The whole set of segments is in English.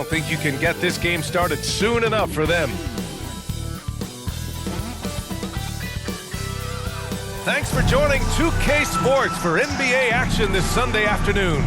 don't think you can get this game started soon enough for them. Thanks for joining 2K Sports for NBA action this Sunday afternoon.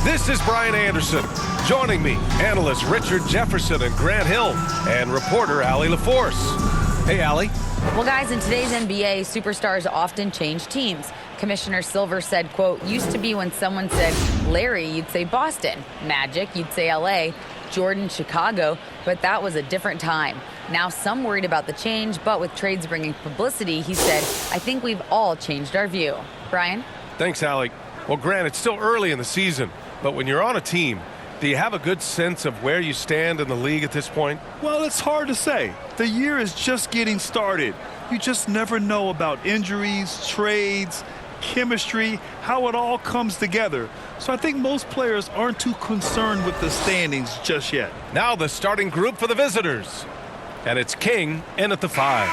This is Brian Anderson. Joining me, analysts Richard Jefferson and Grant Hill, and reporter Allie LaForce. Hey, Allie. Well, guys, in today's NBA, superstars often change teams. Commissioner Silver said, quote, used to be when someone said Larry, you'd say Boston. Magic, you'd say LA. Jordan, Chicago. But that was a different time. Now some worried about the change, but with trades bringing publicity, he said, I think we've all changed our view. Brian? Thanks, Allie. Well, Grant, it's still early in the season, but when you're on a team, do you have a good sense of where you stand in the league at this point? Well, it's hard to say. The year is just getting started. You just never know about injuries, trades, chemistry, how it all comes together. So I think most players aren't too concerned with the standings just yet. Now the starting group for the visitors. And it's King in at the 5.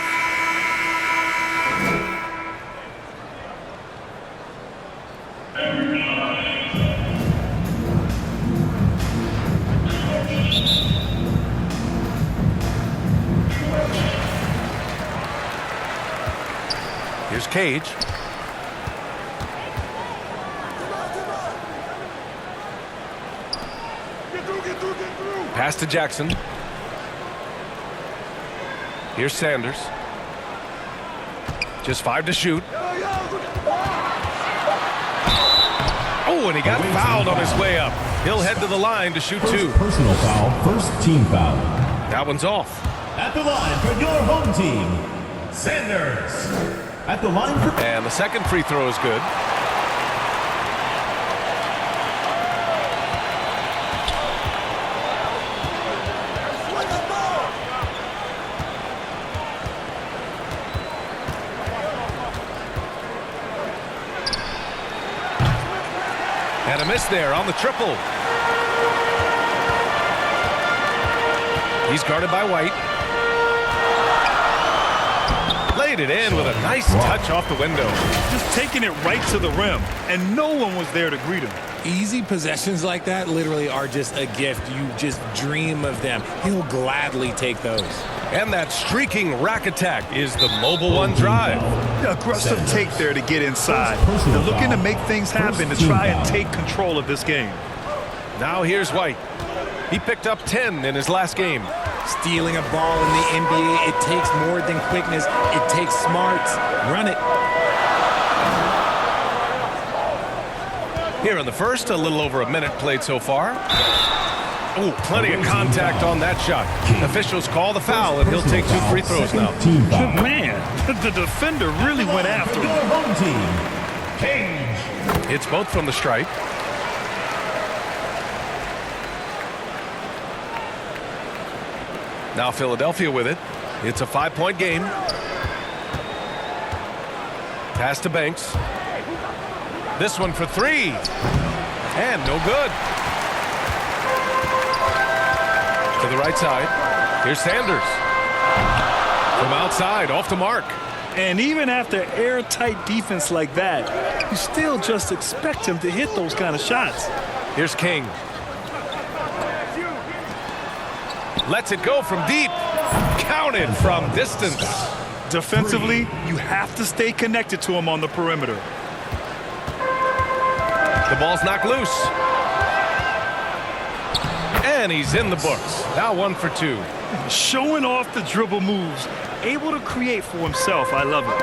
Here's Cage. Pass to Jackson. Here's Sanders. Just 5 to shoot. Oh, and he got fouled on his way up. He'll head to the line to shoot 2. Personal foul, first team foul. That one's off. At the line for your home team, Sanders. At the line for... And the second free throw is good. And a miss there on the triple. He's guarded by White. Laid it in with a nice touch off the window. Just taking it right to the rim, and no one was there to greet him. Easy possessions like that literally are just a gift. You just dream of them. He'll gladly take those. And that streaking rack attack is the Mobile One drive. Aggressive take there to get inside. They're looking to make things happen to try and take control of this game. Now here's White. He picked up 10 in his last game. Stealing a ball in the NBA, it takes more than quickness. It takes smarts. Run it. Here in the first, a little over a minute played so far. Oh, plenty of contact on that shot. Officials call the foul, and he'll take 2 free throws now. Man, the defender really went after him. Home team, Cage. It's both from the stripe. Now Philadelphia with it. It's a 5-point game. Pass to Banks. This one for 3. And no good. To the right side. Here's Sanders. From outside, off the mark. And even after airtight defense like that, you still just expect him to hit those kind of shots. Here's King. Lets it go from deep. Counted from distance. Defensively, you have to stay connected to him on the perimeter. The ball's knocked loose. And he's in the books. Now 1 for 2. Showing off the dribble moves. Able to create for himself. I love it.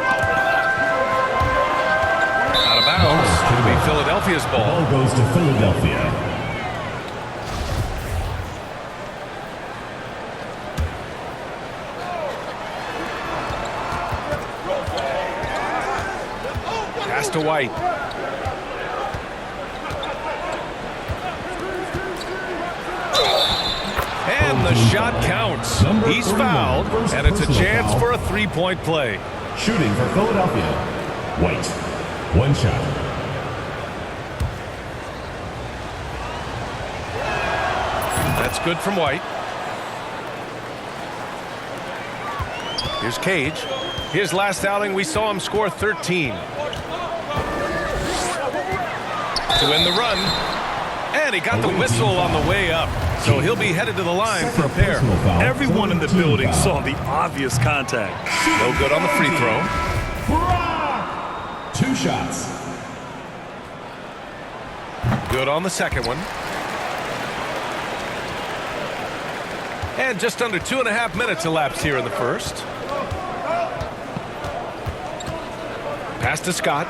Out of bounds. It'll be Philadelphia's ball. Ball goes to Philadelphia. Pass to White. And the shot counts. He's fouled, and it's a chance for a 3-point play. Shooting for Philadelphia, White. 1 shot. That's good from White. Here's Cage. His last outing, we saw him score 13. To win the run. And he got the whistle on the way up. So he'll be headed to the line for a pair. Personal foul. Everyone in the Team building foul. saw the obvious contact. No good on the free throw. Brock! 2 shots. Good on the second one. And just under 2.5 minutes elapsed here in the first. Pass to Scott.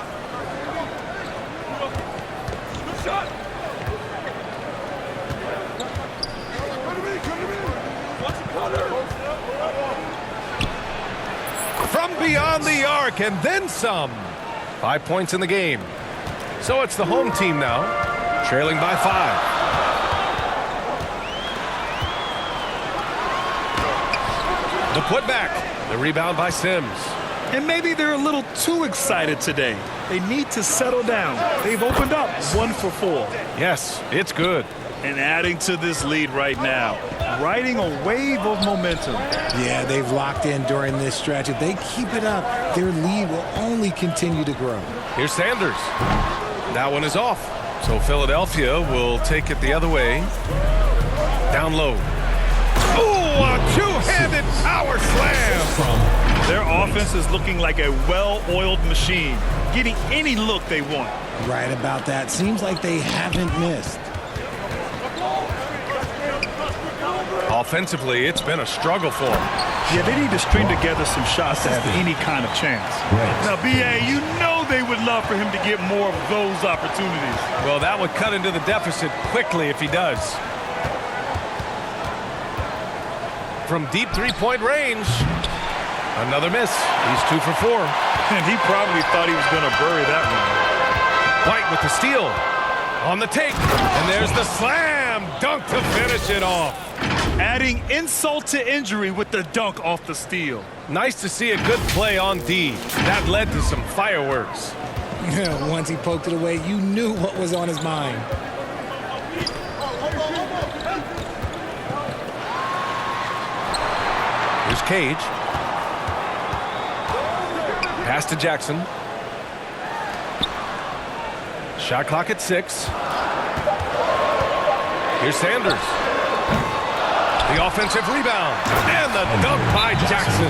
From beyond the arc and then some. 5 points in the game. So it's the home team now, trailing by 5. The putback. The rebound by Sims. And maybe they're a little too excited today. They need to settle down. They've opened up 1 for 4. Yes, it's good. And adding to this lead right now, riding a wave of momentum. Yeah, they've locked in during this stretch. If they keep it up, their lead will only continue to grow. Here's Sanders. That one is off. So Philadelphia will take it the other way. Down low. Oh, a two-handed power slam. Their offense is looking like a well-oiled machine, getting any look they want. Right about that. Seems like they haven't missed. Offensively, it's been a struggle for them. Yeah, they need to string together some shots to have any kind of chance. Right. Now, B.A., you know they would love for him to get more of those opportunities. Well, that would cut into the deficit quickly if he does. From deep three-point range, another miss. He's 2 for 4. And he probably thought he was going to bury that one. White with the steal. On the take. And there's the slam dunk to finish it off. Adding insult to injury with the dunk off the steal. Nice to see a good play on D. That led to some fireworks. Once he poked it away, you knew what was on his mind. Here's Cage. Pass to Jackson. Shot clock at 6. Here's Sanders. The offensive rebound. And the dunk by Jackson.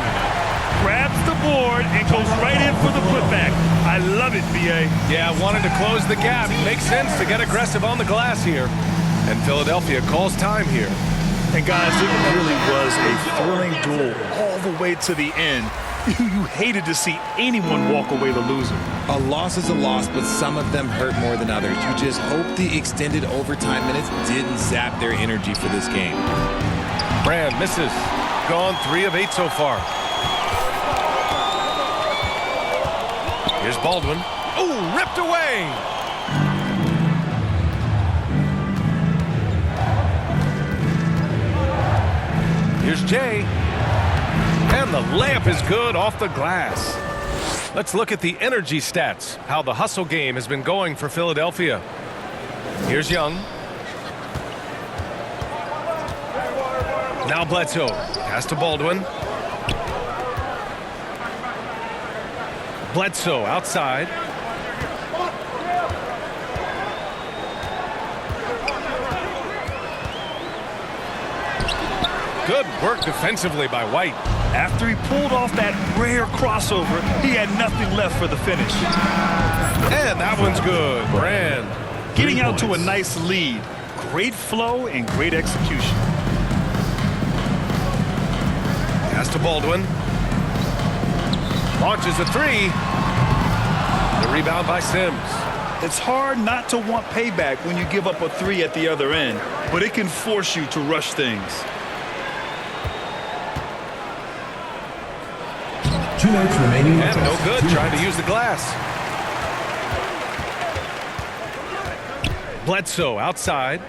Grabs the board and goes right in for the putback. I love it, B.A. Yeah, wanted to close the gap. Makes sense to get aggressive on the glass here. And Philadelphia calls time here. And guys, it really was a thrilling duel all the way to the end. You hated to see anyone walk away the loser. A loss is a loss, but some of them hurt more than others. You just hope the extended overtime minutes didn't zap their energy for this game. Brand misses. Gone 3 of 8 so far. Here's Baldwin. Ooh, ripped away. Here's Jay. And the layup is good off the glass. Let's look at the energy stats, how the hustle game has been going for Philadelphia. Here's Young. Now Bledsoe. Pass to Baldwin. Bledsoe outside. Good work defensively by White. After he pulled off that rare crossover, he had nothing left for the finish. And that one's good. Brand. Getting out to a nice lead. Great flow and great execution. Pass to Baldwin. Launches a 3. The rebound by Sims. It's hard not to want payback when you give up a 3 at the other end, but it can force you to rush things. 2 minutes remaining. And no good, trying to use the glass. Bledsoe outside.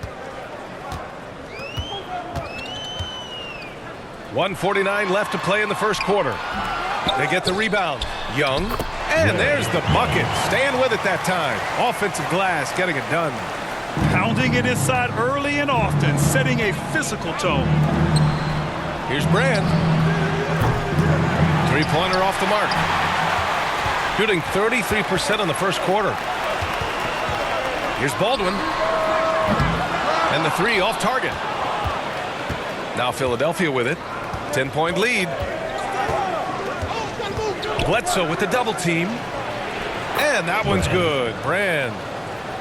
1:49 left to play in the first quarter. They get the rebound. Young. And there's the bucket. Staying with it that time. Offensive glass, getting it done. Pounding it inside early and often, setting a physical tone. Here's Brand. Three-pointer off the mark. Shooting 33% in the first quarter. Here's Baldwin. And the 3 off target. Now Philadelphia with it. 10-point lead. Bledsoe with the double team. And that one's good. Brand.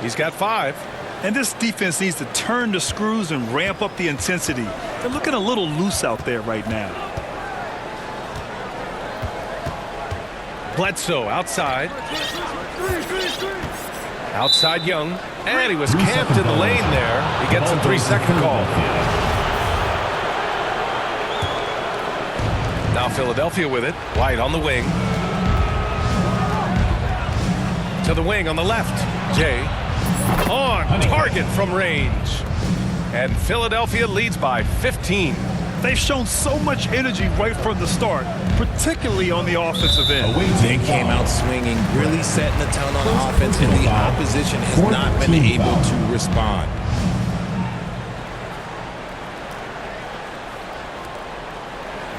He's got 5. And this defense needs to turn the screws and ramp up the intensity. They're looking a little loose out there right now. Bledsoe outside. Outside Young. And he was camped in the lane there. He gets a 3-second call. Now Philadelphia with it. White on the wing. To the wing on the left. Jay on target from range. And Philadelphia leads by 15. They've shown so much energy right from the start, particularly on the offensive end. They came out swinging, really setting the tone on offense, and the opposition has not been able to respond.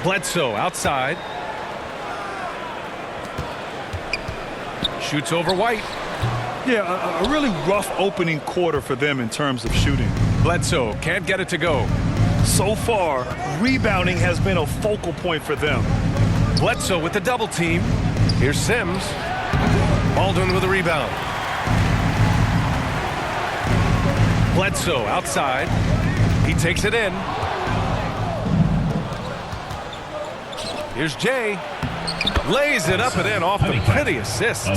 Bledsoe outside. Shoots over White. Yeah, a really rough opening quarter for them in terms of shooting. Bledsoe can't get it to go. So far, rebounding has been a focal point for them. Bledsoe with the double team. Here's Sims. Baldwin with a rebound. Bledsoe outside. He takes it in. Here's Jay. Lays it up and in off the pretty assist.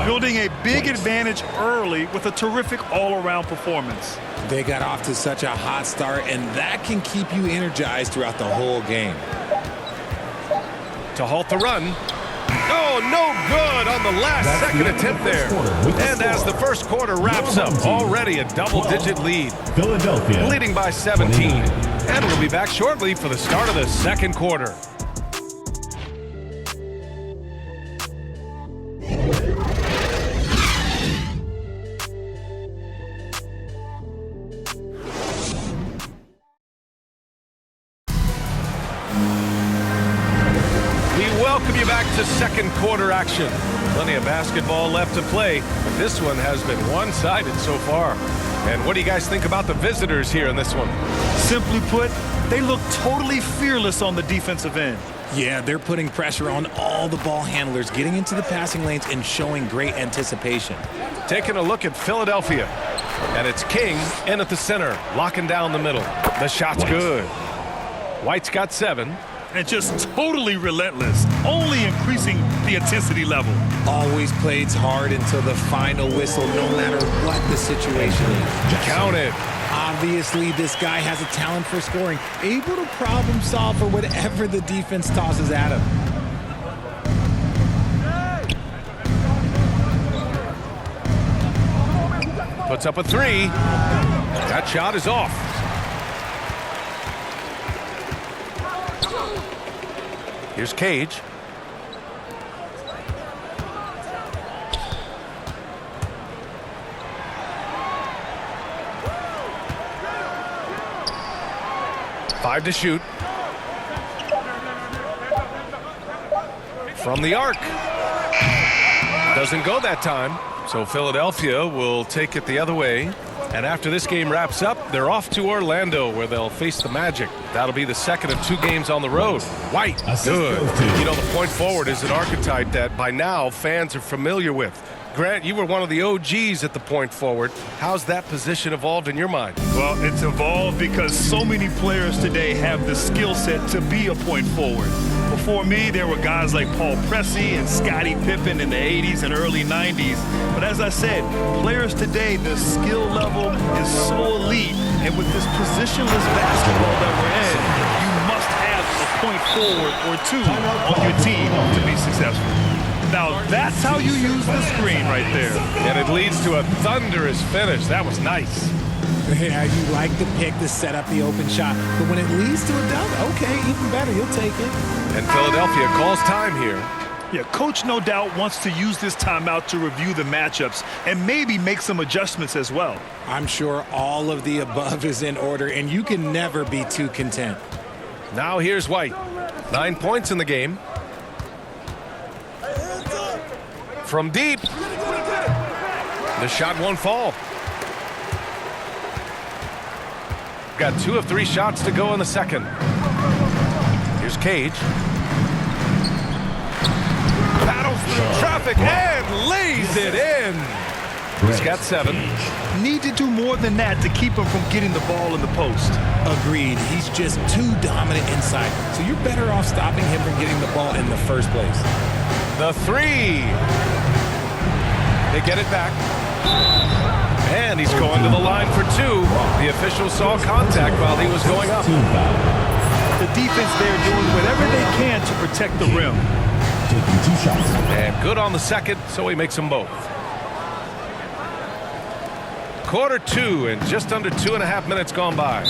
Building a big advantage early with a terrific all-around performance. They got off to such a hot start, and that can keep you energized throughout the whole game. To halt the run. Oh, no good on the last second attempt there. And as the first quarter wraps up, already a double-digit lead. Philadelphia Leading by 17. And we'll be back shortly for the start of the second quarter. Welcome you back to second quarter action. Plenty of basketball left to play, but this one has been one-sided so far. And what do you guys think about the visitors here in this one? Simply put, they look totally fearless on the defensive end. Yeah, they're putting pressure on all the ball handlers, getting into the passing lanes and showing great anticipation. Taking a look at Philadelphia. And it's King in at the center, locking down the middle. The shot's good. White's got 7. And just totally relentless, only increasing the intensity level. Always plays hard until the final whistle, no matter what the situation is. Count it. Obviously, this guy has a talent for scoring, able to problem solve for whatever the defense tosses at him. Puts up a 3. That shot is off. Here's Cage. Five to shoot. From the arc. Doesn't go that time. So Philadelphia will take it the other way. And after this game wraps up, they're off to Orlando where they'll face the Magic. That'll be the second of 2 games on the road. White, good. You know, the point forward is an archetype that by now fans are familiar with. Grant, you were one of the OGs at the point forward. How's that position evolved in your mind? Well, it's evolved because so many players today have the skill set to be a point forward. Before me, there were guys like Paul Pressey and Scottie Pippen in the 80s and early 90s. But as I said, players today, the skill level is so elite. And with this positionless basketball that we're in, you must have a point forward or 2 on your team to be successful. Now, that's how you use the screen right there. And it leads to a thunderous finish. That was nice. Yeah, you like the pick to set up the open shot, but when it leads to a dunk, okay, even better, you'll take it. And Philadelphia calls time here. Yeah, Coach no doubt wants to use this timeout to review the matchups and maybe make some adjustments as well. I'm sure all of the above is in order, and you can never be too content. Now here's White. 9 points in the game. From deep. The shot won't fall. got 2 of 3 shots to go in the second. Here's Cage. Battles through traffic and lays it in. He's got 7. Need to do more than that to keep him from getting the ball in the post. Agreed. He's just too dominant inside. So you're better off stopping him from getting the ball in the first place. The 3. They get it back. And he's going to the line for 2. The official saw contact while he was going up. Team foul. The defense there doing whatever they can to protect the rim. Taking 2 shots. And good on the second, so he makes them both. Quarter 2 and just under 2.5 minutes gone by.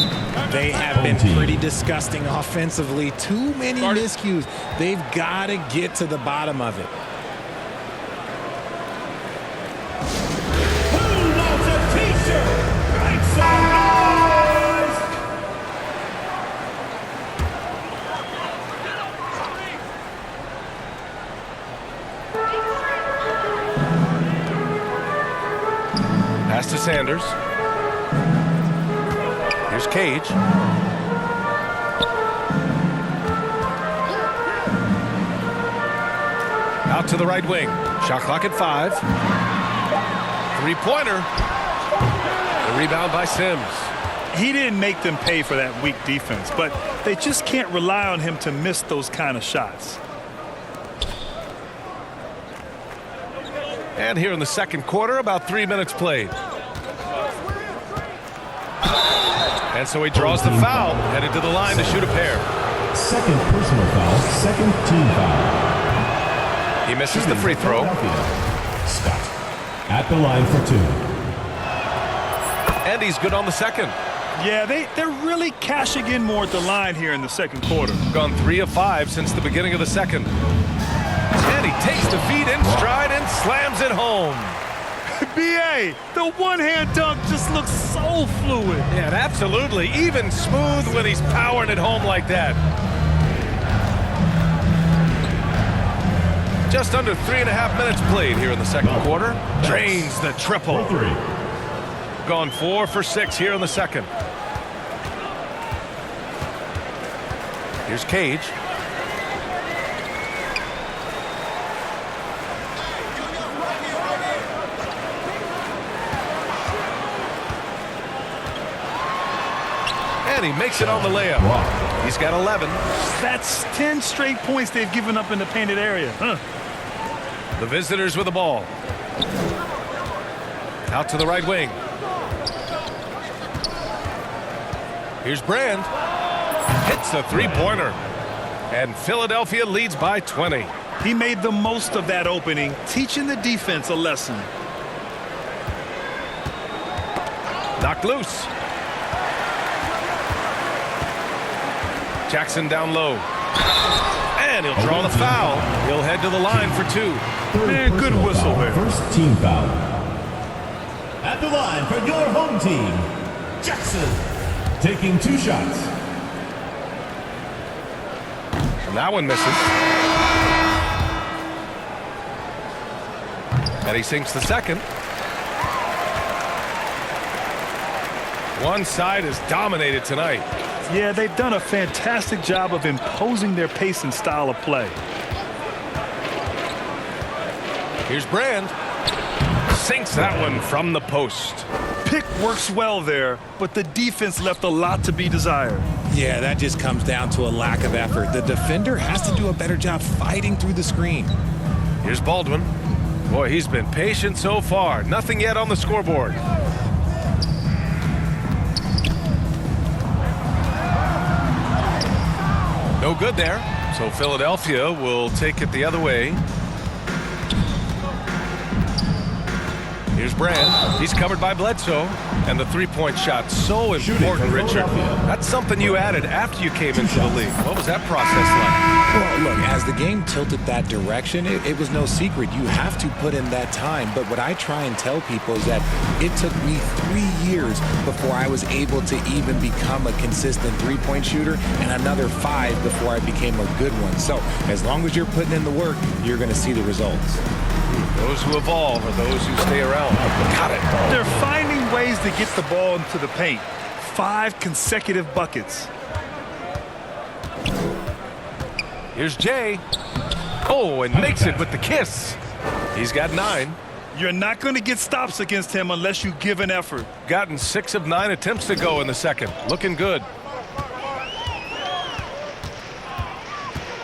They have been pretty disgusting offensively. Too many miscues. They've got to get to the bottom of it. Who wants a t-shirt? Make some noise! Pass to Sanders. Here's Cage. Out to the right wing. Shot clock at 5. 3-pointer. The rebound by Sims. He didn't make them pay for that weak defense, but they just can't rely on him to miss those kind of shots. And here in the second quarter, about 3 minutes played. And so he draws the foul, headed to the line to shoot a pair. Second personal foul, second team foul. He misses the free throw. Scott at the line for 2. And he's good on the second. Yeah, they're really cashing in more at the line here in the second quarter. Gone 3 of 5 since the beginning of the second. And he takes the feed in stride and slams it home. B.A., the one-hand dunk just looks so fluid. Yeah, absolutely. Even smooth when he's powering it home like that. Just under 3.5 minutes played here in the second quarter. Drains the triple. Gone 4 for 6 here in the second. Here's Cage. And he makes it on the layup. He's got 11. That's 10 straight points they've given up in the painted area. The visitors with the ball. Out to the right wing. Here's Brand. Hits a 3-pointer. And Philadelphia leads by 20. He made the most of that opening, teaching the defense a lesson. Knocked loose. Jackson down low. And he'll draw the foul. He'll head to the line for 2. Man, good whistle there. First team foul. At the line for your home team, Jackson. Taking 2 shots. And that one misses. And he sinks the second. One side is dominated tonight. Yeah, they've done a fantastic job of imposing their pace and style of play. Here's Brand. Sinks that one from the post. Pick works well there, but the defense left a lot to be desired. Yeah, that just comes down to a lack of effort. The defender has to do a better job fighting through the screen. Here's Baldwin. Boy, he's been patient so far. Nothing yet on the scoreboard. No good there. So Philadelphia will take it the other way. Here's Brand. He's covered by Bledsoe. And the three-point shot, so important, Richard. That's something you added after you came into the league. What was that process like? Well, look, as the game tilted that direction, it was no secret. You have to put in that time. But what I try and tell people is that it took me 3 years before I was able to even become a consistent three-point shooter, and another 5 before I became a good one. So as long as you're putting in the work, you're going to see the results. Those who evolve are those who stay around. Got it. They're finding ways to get the ball into the paint. 5 consecutive buckets. Here's Jay. Oh, and makes it with the kiss. He's got 9. You're not going to get stops against him unless you give an effort. Gotten 6 of 9 attempts to go in the second. Looking good.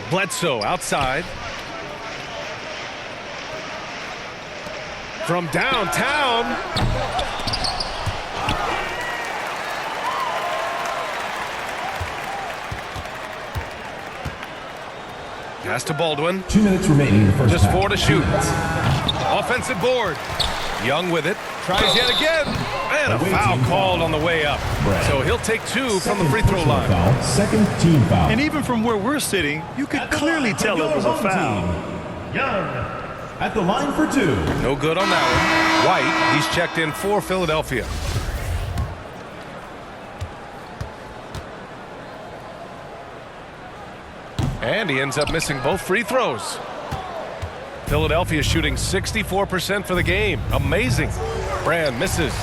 Bledsoe outside. From downtown. Pass to Baldwin. 2 minutes remaining in the first Just half. 4 to 2 shoot. minutes. Offensive board. Young with it. Tries yet again. And a Away foul team called foul. on the way up. Right. So he'll take 2 from the Second free throw personal line. Foul, second team foul. And even from where we're sitting, you could At the clearly line for tell it your was a home foul. team, Young. At the line for 2. No good on that one. White, he's checked in for Philadelphia. And he ends up missing both free throws. Philadelphia shooting 64% for the game. Amazing. Brand misses.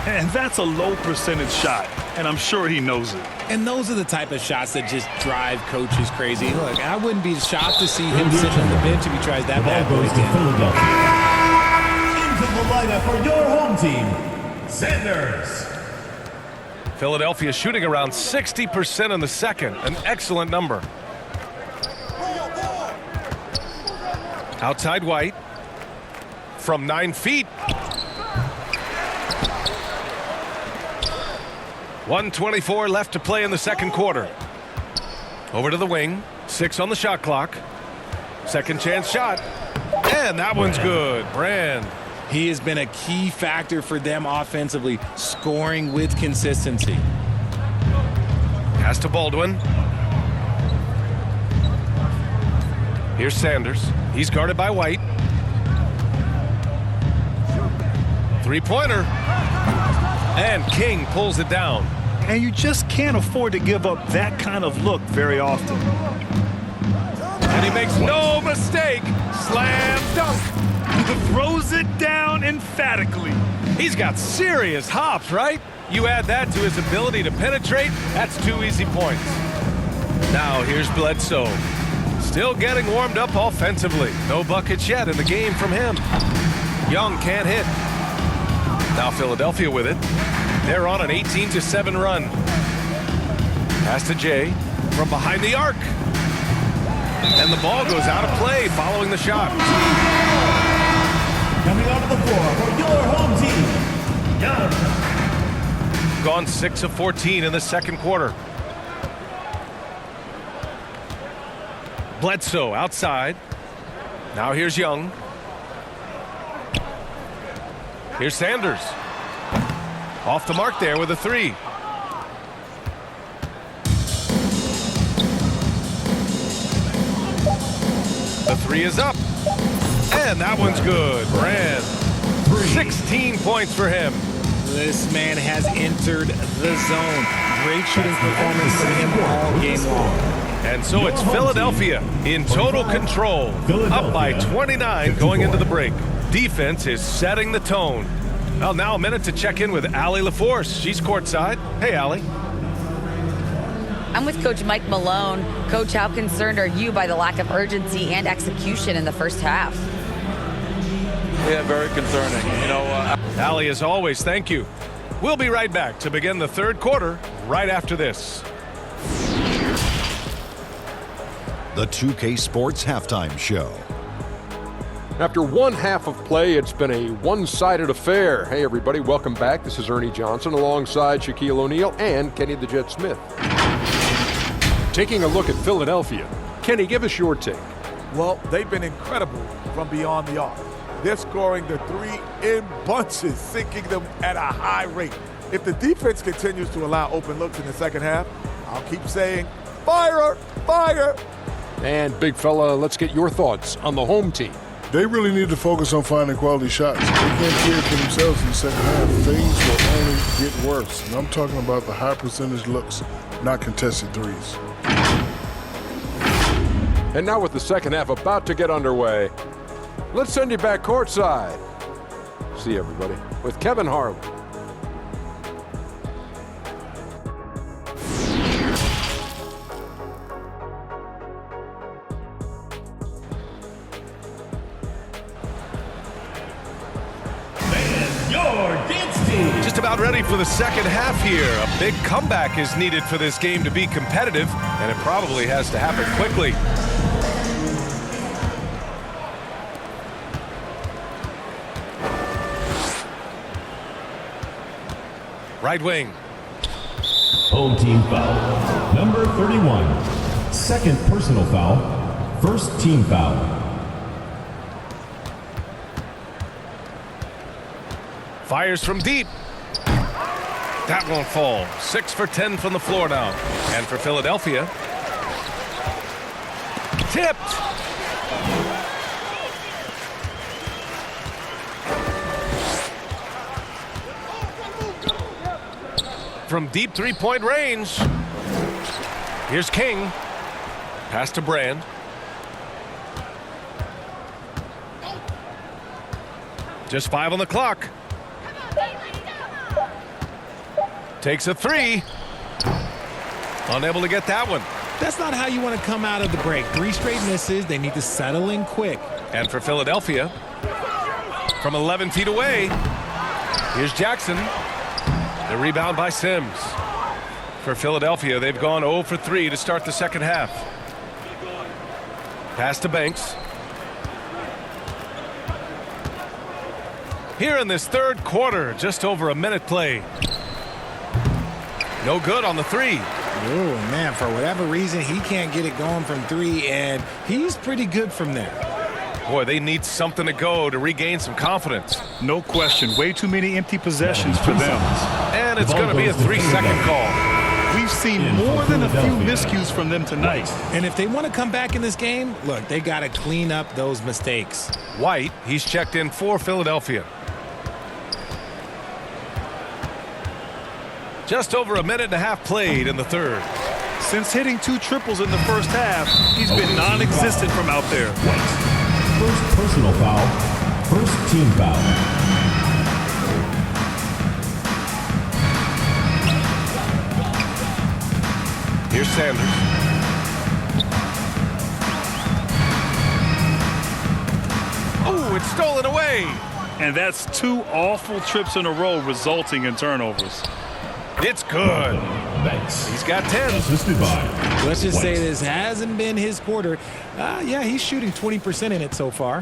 And that's a low percentage shot, and I'm sure he knows it. And those are the type of shots that just drive coaches crazy. Look, I wouldn't be shocked to see him sitting on the bench if he tries that The ball bad boy goes to again. Philadelphia. Into the lineup for your home team, Sanders. Philadelphia shooting around 60% in the second. An excellent number. Outside White. From 9 feet. 1:24 left to play in the second quarter. Over to the wing. 6 on the shot clock. Second chance shot. And that one's good. Brand. He has been a key factor for them offensively, scoring with consistency. Pass to Baldwin. Here's Sanders. He's guarded by White. Three-pointer. And King pulls it down. And you just can't afford to give up that kind of look very often. And he makes no mistake. Slam dunk. Throws it down emphatically. He's got serious hops, right? You add that to his ability to penetrate, that's 2 easy points. Now here's Bledsoe. Still getting warmed up offensively. No buckets yet in the game from him. Young can't hit. Now Philadelphia with it. They're on an 18-7 run. Pass to Jay from behind the arc. And the ball goes out of play following the shot. Coming onto the floor for your home team, Young. Gone 6 of 14 in the second quarter. Bledsoe outside. Now here's Young. Here's Sanders. Off the mark there with a 3. The 3 is up. And that one's good. Brand. 16 points for him. This man has entered the zone. Great shooting performance for him all game long. And so it's Philadelphia in total control, up by 29 going into the break. Defense is setting the tone. Well, now a minute to check in with Allie LaForce. She's courtside. Hey, Allie. I'm with Coach Mike Malone. Coach, how concerned are you by the lack of urgency and execution in the first half? Yeah, very concerning. You know, Allie, as always, thank you. We'll be right back to begin the third quarter right after this. The 2K Sports Halftime Show. After one half of play, it's been a one-sided affair. Hey, everybody, welcome back. This is Ernie Johnson alongside Shaquille O'Neal and Kenny the Jet Smith. Taking a look at Philadelphia. Kenny, give us your take. Well, they've been incredible from beyond the arc. They're scoring the 3 in bunches, sinking them at a high rate. If the defense continues to allow open looks in the second half, I'll keep saying, fire, fire. And big fella, let's get your thoughts on the home team. They really need to focus on finding quality shots. If they can't create for themselves in the second half, things will only get worse. And I'm talking about the high percentage looks, not contested threes. And now with the second half about to get underway, let's send you back courtside. See everybody with Kevin Harlan. Just about ready for the second half here. A big comeback is needed for this game to be competitive, and it probably has to happen quickly. Right wing. Home team foul. Number 31. Second personal foul. First team foul. Fires from deep. That won't fall. 6 for 10 from the floor now. And for Philadelphia. Tipped. From deep three-point range. Here's King. Pass to Brand. Just 5 on the clock. Takes a three. Unable to get that one. That's not how you want to come out of the break. 3 straight misses. They need to settle in quick. And for Philadelphia, from 11 feet away, here's Jackson. The rebound by Sims. For Philadelphia, they've gone 0 for 3 to start the second half. Pass to Banks. Here in this third quarter, just over a minute played. No good on the three. Oh, man, for whatever reason, he can't get it going from 3, and he's pretty good from there. Boy, they need something to go to regain some confidence. No question. Way too many empty possessions for them. And it's going to be a 3-second call. We've seen more than a few miscues from them tonight. And if they want to come back in this game, look, they got to clean up those mistakes. White, he's checked in for Philadelphia. Just over a minute and a half played in the third. Since hitting 2 triples in the first half, he's been non-existent from out there. First personal foul. First team foul. Here's Sanders. Oh, it's stolen away. And that's 2 awful trips in a row resulting in turnovers. It's good. He's got 10. Let's just say this hasn't been his quarter. Yeah, he's shooting 20% in it so far.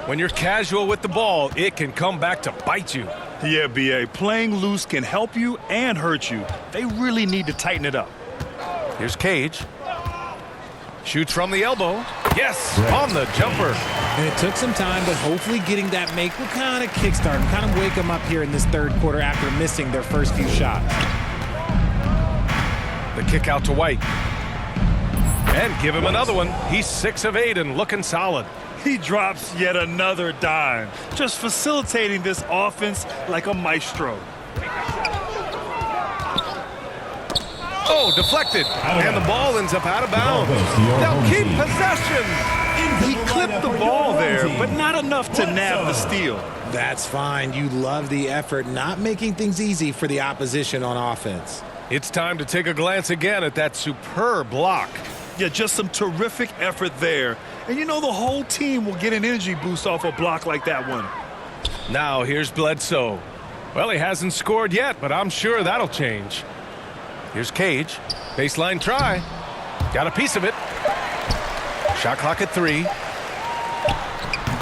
When you're casual with the ball, it can come back to bite you. Yeah, B.A. Playing loose can help you and hurt you. They really need to tighten it up. Here's Cage. Shoots from the elbow. Yes, on the jumper. And it took some time, but hopefully getting that make will kind of kickstart him, kind of wake them up here in this third quarter after missing their first few shots. The kick out to White. And give him another one. He's 6 of 8 and looking solid. He drops yet another dime, just facilitating this offense like a maestro. Oh, deflected. And the ball ends up out of bounds. They'll keep possession. He clipped the ball there, but not enough to nab the steal. That's fine. You love the effort, not making things easy for the opposition on offense. It's time to take a glance again at that superb block. Yeah, just some terrific effort there. And you know the whole team will get an energy boost off a block like that one. Now here's Bledsoe. Well, he hasn't scored yet, but I'm sure that'll change. Here's Cage. Baseline try. Got a piece of it. Shot clock at 3.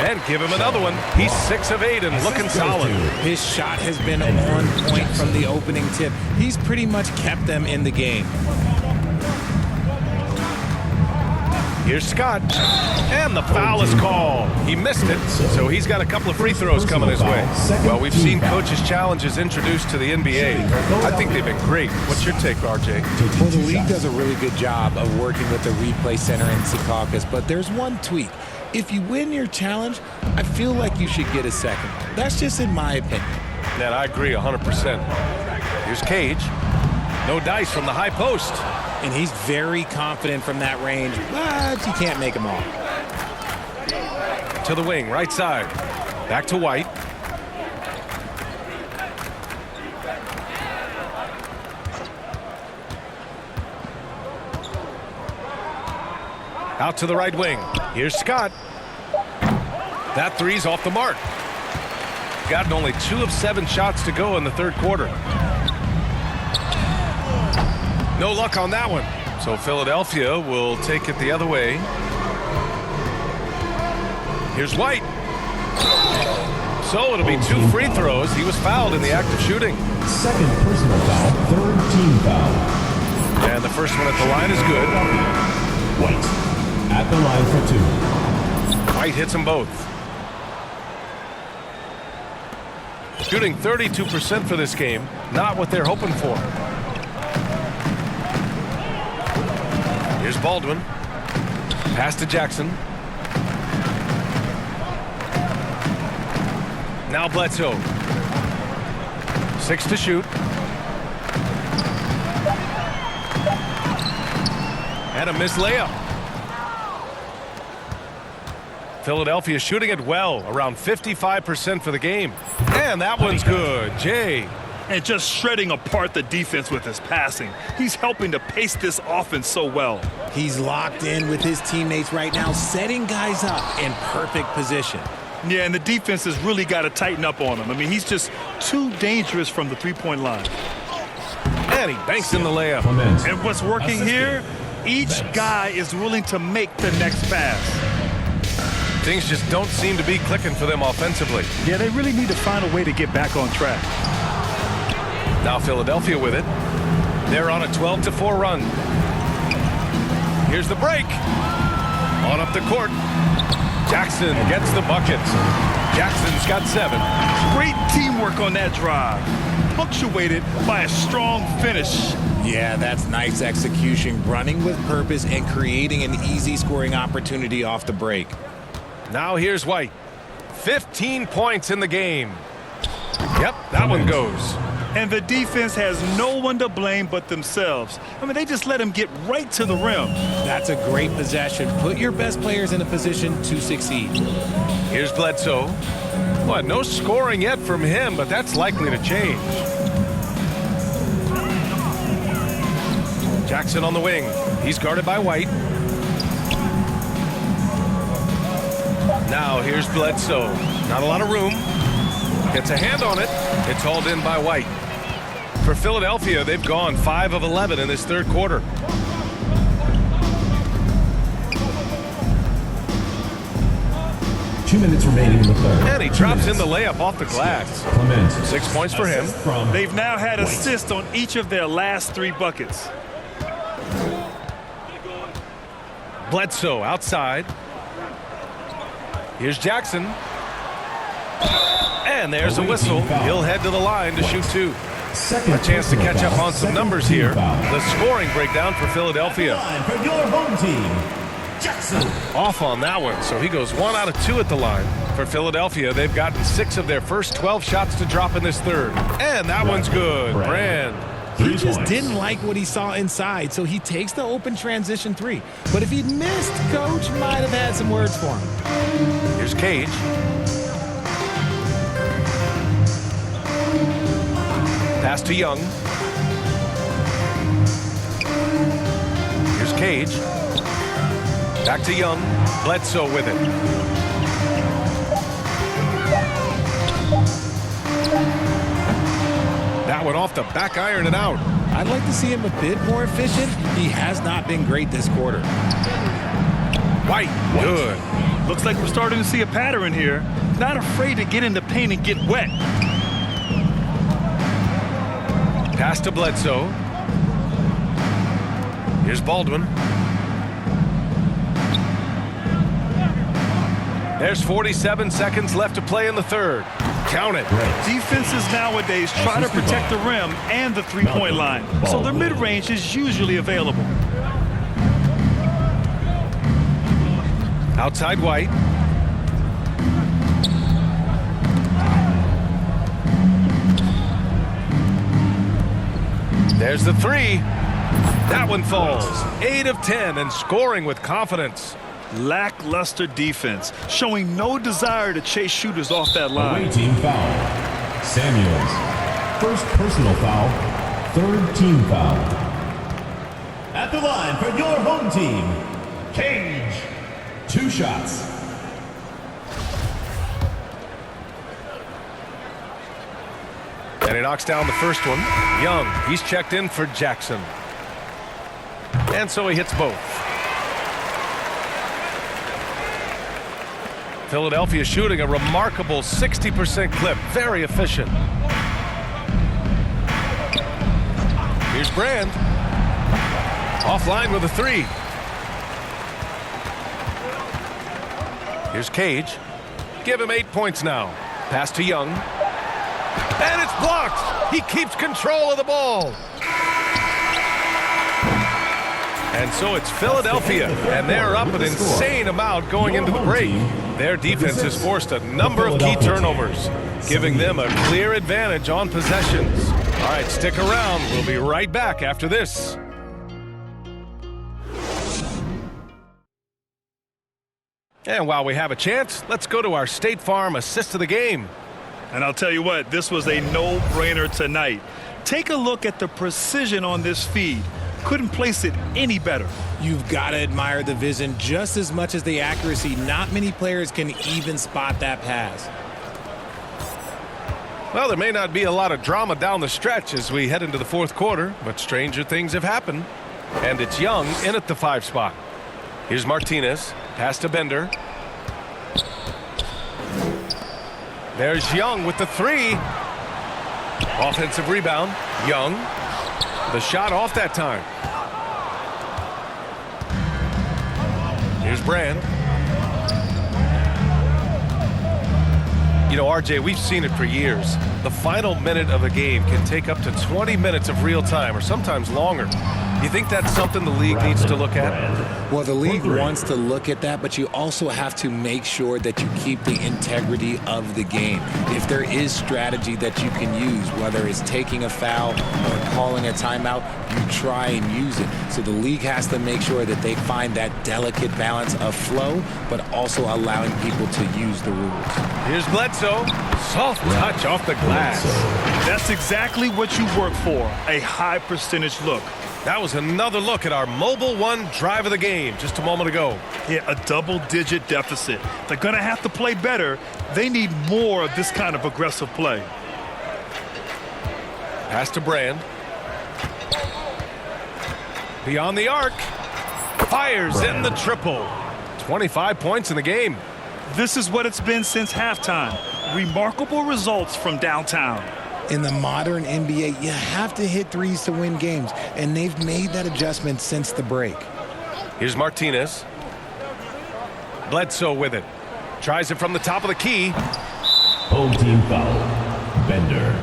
And give him another one. He's 6 of 8 and looking solid. His shot has been on point from the opening tip. He's pretty much kept them in the game. Here's Scott. And the foul is called. He missed it, so he's got a couple of free throws coming his way. Well, we've seen coaches' challenges introduced to the NBA. I think they've been great. What's your take, RJ? Well, the league does a really good job of working with the replay center in Secaucus, but there's one tweak. If you win your challenge, I feel like you should get a second. That's just in my opinion. And I agree 100%. Here's Cage. No dice from the high post. And he's very confident from that range, but you can't make him all. To the wing, right side. Back to White. Out to the right wing. Here's Scott. That three's off the mark. gotten only 2 of 7 shots to go in the third quarter. No luck on that one. So Philadelphia will take it the other way. Here's White. So it'll be 2 free throws. He was fouled in the act of shooting. Second personal foul, third team foul. And the first one at the line is good. White at the line for 2. White hits them both. Shooting 32% for this game. Not what they're hoping for. Here's Baldwin. Pass to Jackson. Now Bledsoe. 6 to shoot. And a missed layup. Philadelphia shooting it well, around 55% for the game. And that one's good. Jay. And just shredding apart the defense with his passing. He's helping to pace this offense so well. He's locked in with his teammates right now, setting guys up in perfect position. Yeah, and the defense has really got to tighten up on him. I mean, he's just too dangerous from the three-point line. And he banks in the layup. And what's working here, each guy is willing to make the next pass. Things just don't seem to be clicking for them offensively. Yeah, they really need to find a way to get back on track. Now Philadelphia with it. They're on a 12-4 run. Here's the break. On up the court. Jackson gets the bucket. Jackson's got 7. Great teamwork on that drive. Punctuated by a strong finish. Yeah, that's nice execution, running with purpose and creating an easy scoring opportunity off the break. Now here's White. 15 points in the game. Yep, that one goes. And the defense has no one to blame but themselves. I mean, they just let him get right to the rim. That's a great possession. Put your best players in a position to succeed. Here's Bledsoe. Well, no scoring yet from him, but that's likely to change. Jackson on the wing. He's guarded by White. Now here's Bledsoe. Not a lot of room. Gets a hand on it. It's hauled in by White. For Philadelphia, they've gone 5 of 11 in this third quarter. Two minutes remaining in the third. And he drops in the layup off the glass. 6 points for him. They've now had assists on each of their last 3 buckets. Bledsoe outside. Here's Jackson. And there's a whistle. He'll head to the line to shoot 2. A chance to catch up on some numbers here. The scoring breakdown for Philadelphia. For your home team, Jackson. Off on that one, so he goes 1 out of 2 at the line. For Philadelphia, they've gotten 6 of their first 12 shots to drop in this third. And that one's good. Brand. He just didn't like what he saw inside, so he takes the open transition 3. But if he'd missed, Coach might have had some words for him. Here's Cage. Pass to Young. Here's Cage. Back to Young. Bledsoe with it. That one off the back iron and out. I'd like to see him a bit more efficient. He has not been great this quarter. White. Good. Looks like we're starting to see a pattern here. Not afraid to get in the paint and get wet. Pass to Bledsoe. Here's Baldwin. There's 47 seconds left to play in the third. Count it. Defenses nowadays try to protect the rim and the three-point line, so their mid-range is usually available. Outside White. There's the 3. That one falls. 8 of 10 and scoring with confidence. Lackluster defense, showing no desire to chase shooters off that line. Away team foul. Samuels. First personal foul. Third team foul. At the line for your home team, Cage. 2 shots. he knocks down the first one. Young, he's checked in for Jackson. And so he hits both. Philadelphia shooting a remarkable 60% clip. Very efficient. Here's Brand. Offline with a three. Here's Cage. Give him 8 points now. Pass to Young. And it's blocked. He keeps control of the ball. And so it's Philadelphia, and they're up an insane amount going into the break. Their defense has forced a number of key turnovers, giving them a clear advantage on possessions. All right, stick around. We'll be right back after this. And while we have a chance, let's go to our State Farm assist of the game. And I'll tell you what, this was a no-brainer tonight. Take a look at the precision on this feed. Couldn't place it any better. You've got to admire the vision just as much as the accuracy. Not many players can even spot that pass. Well, there may not be a lot of drama down the stretch as we head into the fourth quarter, but stranger things have happened. And it's Young in at the 5 spot. Here's Martinez. Pass to Bender. There's Young with the 3. Offensive rebound. Young. The shot off that time. Here's Brand. You know, RJ, we've seen it for years. The final minute of a game can take up to 20 minutes of real time, or sometimes longer. You think that's something the league needs to look at? Well, the league wants to look at that, but you also have to make sure that you keep the integrity of the game. If there is strategy that you can use, whether it's taking a foul or calling a timeout, you try and use it. So the league has to make sure that they find that delicate balance of flow, but also allowing people to use the rules. Here's Bledsoe. Soft touch off the glass. That's exactly what you work for, a high percentage look. That was another look at our Mobile One drive of the game just a moment ago. Yeah, a double-digit deficit. They're going to have to play better. They need more of this kind of aggressive play. Pass to Brand. Beyond the arc. Fires in the triple. 25 points in the game. This is what it's been since halftime. Remarkable results from downtown. In the modern NBA, you have to hit threes to win games, and they've made that adjustment since the break. Here's Martinez. Bledsoe with it. Tries it from the top of the key. Home team foul. Bender.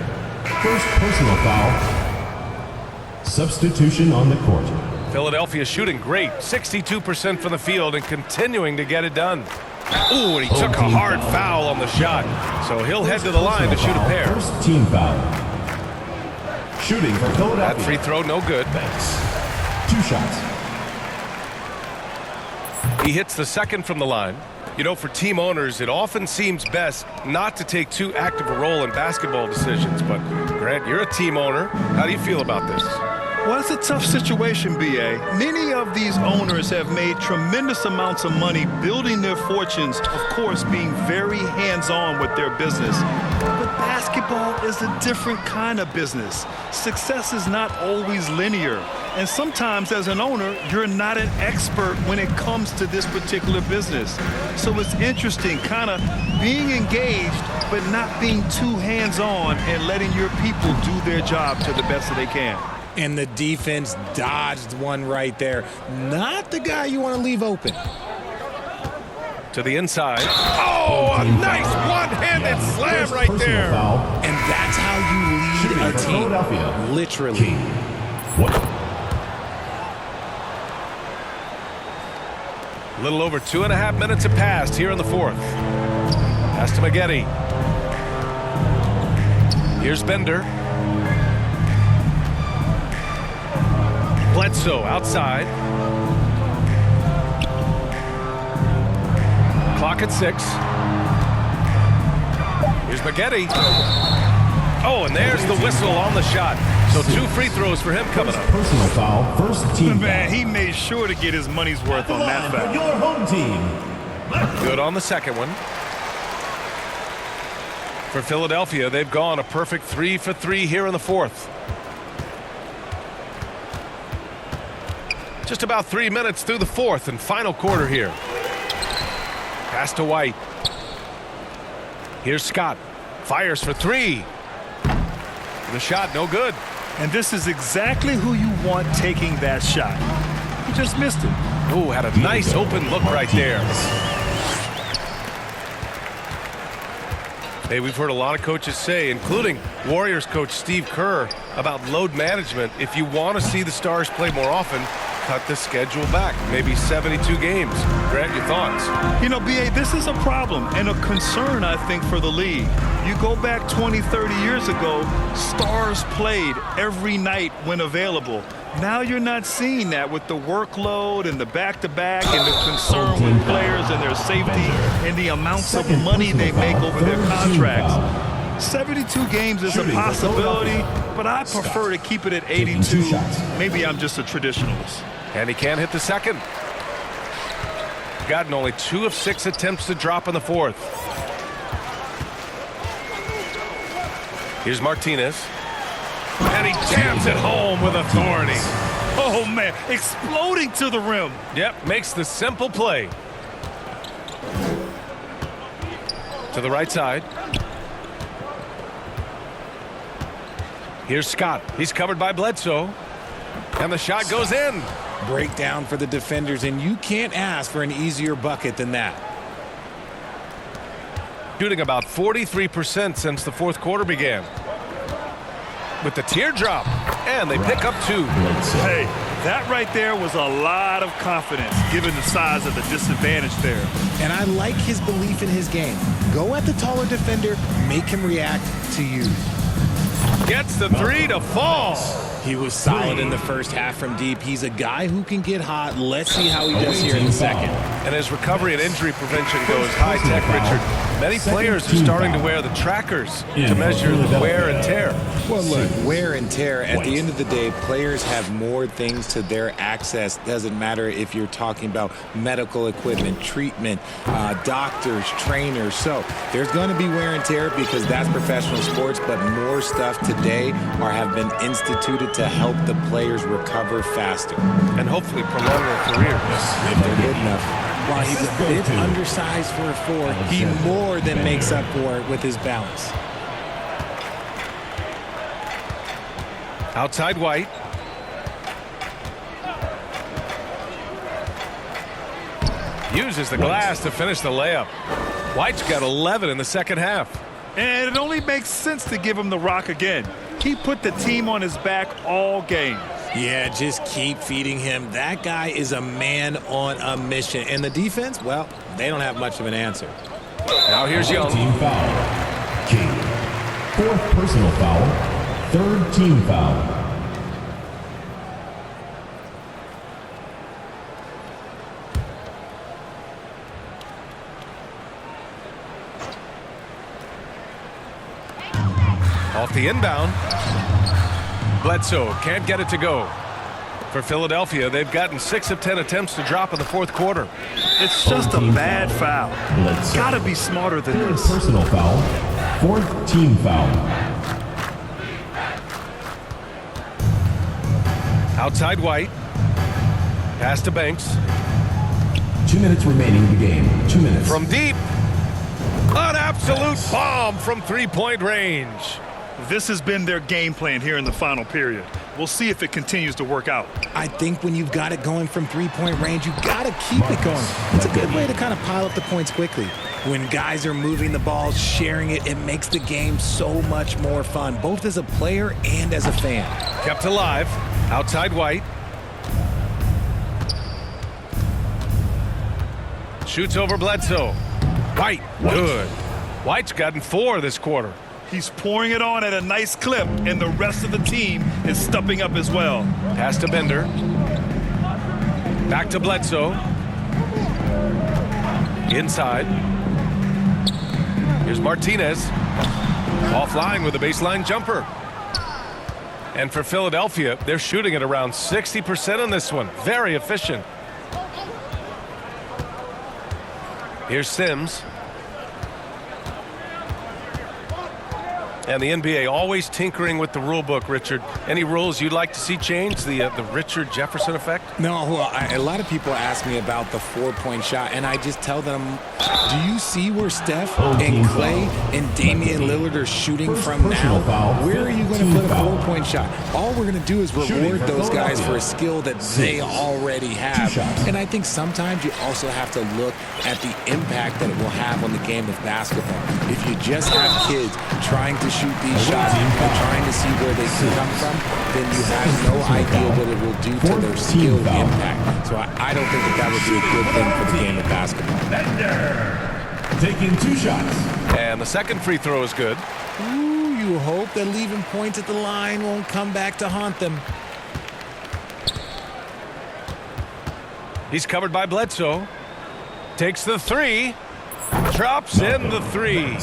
First personal foul. Substitution on the court. Philadelphia shooting great. 62% from the field and continuing to get it done. Ooh, and he took a hard foul on the shot. So he'll head to the line to shoot a pair. First team foul. Shooting for Philadelphia. That free throw no good. Banks. 2 shots. He hits the second from the line. You know, for team owners, it often seems best not to take too active a role in basketball decisions. But, Grant, you're a team owner. How do you feel about this? Well, it's a tough situation, B.A. Many of these owners have made tremendous amounts of money building their fortunes, of course, being very hands-on with their business. But basketball is a different kind of business. Success is not always linear. And sometimes, as an owner, you're not an expert when it comes to this particular business. So it's interesting, kind of being engaged, but not being too hands-on and letting your people do their job to the best that they can. And the defense dodged one right there. Not the guy you want to leave open. To the inside. Oh, a nice one-handed slam right there. Foul. And that's how you lead a team. Literally. A little over 2.5 minutes have passed here in the fourth. Pass to Maggette. Here's Bender. Bledsoe outside. Clock at 6. Here's Maggette. Oh, and there's the whistle on the shot. So 2 free throws for him coming up. Personal foul, first team Man, foul. he made sure to get his money's worth on that foul. Your home team. Good on the second one. For Philadelphia, they've gone a perfect 3 for 3 here in the fourth. Just about 3 minutes through the fourth and final quarter here. Pass to White. Here's Scott. Fires for 3. The shot no good. And this is exactly who you want taking that shot. He just missed it. Oh, had a nice open look right there. Hey, we've heard a lot of coaches say, including Warriors coach Steve Kerr, about load management. If you want to see the Stars play more often, cut the schedule back. Maybe 72 games. Grant, your thoughts? You know, B.A., this is a problem and a concern, I think, for the league. You go back 20, 30 years ago, Stars played every night when available. Now you're not seeing that with the workload and the back-to-back and the concern with players and their safety and the amounts of money they make over their contracts. 72 games is a possibility, but I prefer to keep it at 82. Maybe I'm just a traditionalist. And he can't hit the second. Gotten only 2 of 6 attempts to drop in the fourth. Here's Martinez. And he jams it home with authority. Oh, man, exploding to the rim. Yep, makes the simple play. To the right side. Here's Scott. He's covered by Bledsoe. And the shot goes in. Breakdown for the defenders, and you can't ask for an easier bucket than that. Shooting about 43% since the fourth quarter began. With the teardrop, and they pick up 2. Hey, that right there was a lot of confidence given the size of the disadvantage there. And I like his belief in his game. Go at the taller defender, make him react to you. Gets the 3 to fall. He was solid in the first half from deep. He's a guy who can get hot. Let's see how he does here in the second. And as recovery and injury prevention goes high-tech, Richard, many players are starting to wear the trackers to measure the wear and tear. Well, look, wear and tear, at the end of the day, players have more things to their access. Doesn't matter if you're talking about medical equipment, treatment, doctors, trainers. So there's going to be wear and tear because that's professional sports, but more stuff today have been instituted to help the players recover faster. And hopefully prolong their careers. If they're good enough. While he's a bit undersized for a 4, he more than makes up for it with his balance. Outside White. Uses the glass to finish the layup. White's got 11 in the second half. And it only makes sense to give him the rock again. He put the team on his back all game. Yeah, just keep feeding him. That guy is a man on a mission. And the defense, well, they don't have much of an answer. Now here's Young. Team foul. King. 4th personal foul. 3rd team foul. Off the inbound. Bledsoe can't get it to go. For Philadelphia, they've gotten 6 of 10 attempts to drop in the fourth quarter. It's just a bad foul. Gotta be smarter than this. Personal foul. 4th team foul. Outside White. Pass to Banks. 2 minutes remaining in the game. 2 minutes. From deep. An absolute bomb from three-point range. This has been their game plan here in the final period. We'll see if it continues to work out. I think when you've got it going from three-point range, you got to keep it going. It's a good way to kind of pile up the points quickly. When guys are moving the ball, sharing it, it makes the game so much more fun, both as a player and as a fan. Kept alive. Outside White. Shoots over Bledsoe. White, good. White's gotten 4 this quarter. He's pouring it on at a nice clip, and the rest of the team is stepping up as well. Pass to Bender. Back to Bledsoe. Inside. Here's Martinez. Offline with a baseline jumper. And for Philadelphia, they're shooting at around 60% on this one. Very efficient. Here's Sims. And the NBA always tinkering with the rule book, Richard. Any rules you'd like to see changed? The Richard Jefferson effect? No, well, a lot of people ask me about the 4-point shot, and I just tell them, do you see where Steph and Clay and Damian Lillard are shooting from now? Where are you going to put a 4-point shot? All we're going to do is reward those guys for a skill that they already have. And I think sometimes you also have to look at the impact that it will have on the game of basketball. If you just have kids trying to shoot these shots and trying to see where they can come from, then you have no idea what it will do to their skill impact. So I don't think that would be a good thing for the game of basketball. Bender taking 2 shots. And the second free throw is good. Ooh, you hope that leaving points at the line won't come back to haunt them. He's covered by Bledsoe. Takes the 3. Drops in the 3.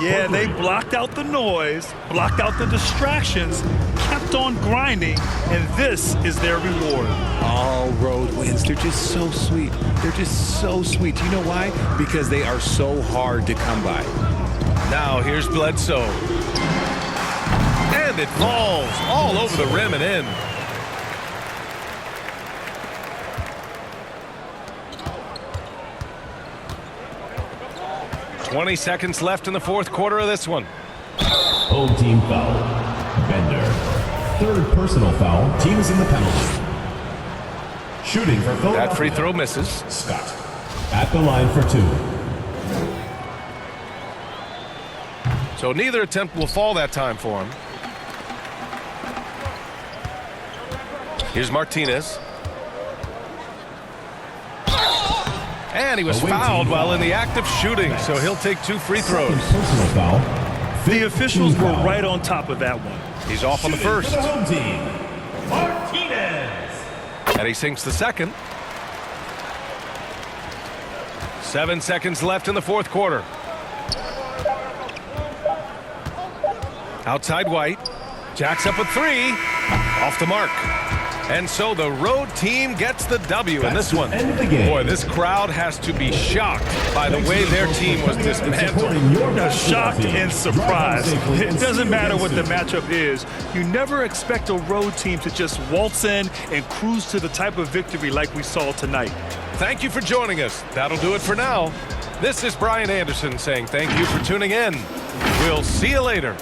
Yeah, they blocked out the noise, blocked out the distractions, kept on grinding, and this is their reward. All road wins. They're just so sweet. They're just so sweet. Do you know why? Because they are so hard to come by. Now here's Bledsoe. And it falls all over the rim and in. "20 seconds left in the fourth quarter of this one. Home team foul. Bender. 3rd personal foul. Team is in the penalty. Shooting for Philadelphia. That free throw misses. Scott at the line for 2. So neither attempt will fall that time for him. Here's Martinez. And he was fouled while in the act of shooting, so he'll take 2 free throws. Personal foul. The officials were right on top of that one. He's off on the first. For the home team, Martinez. And he sinks the second. 7 seconds left in the fourth quarter. Outside White. Jacks up a 3. Off the mark. And so the road team gets the W in this one. Boy, this crowd has to be shocked by the way their team was dismantled. Shocked and surprised. It doesn't matter what the matchup is. You never expect a road team to just waltz in and cruise to the type of victory like we saw tonight. Thank you for joining us. That'll do it for now. This is Brian Anderson saying thank you for tuning in. We'll see you later.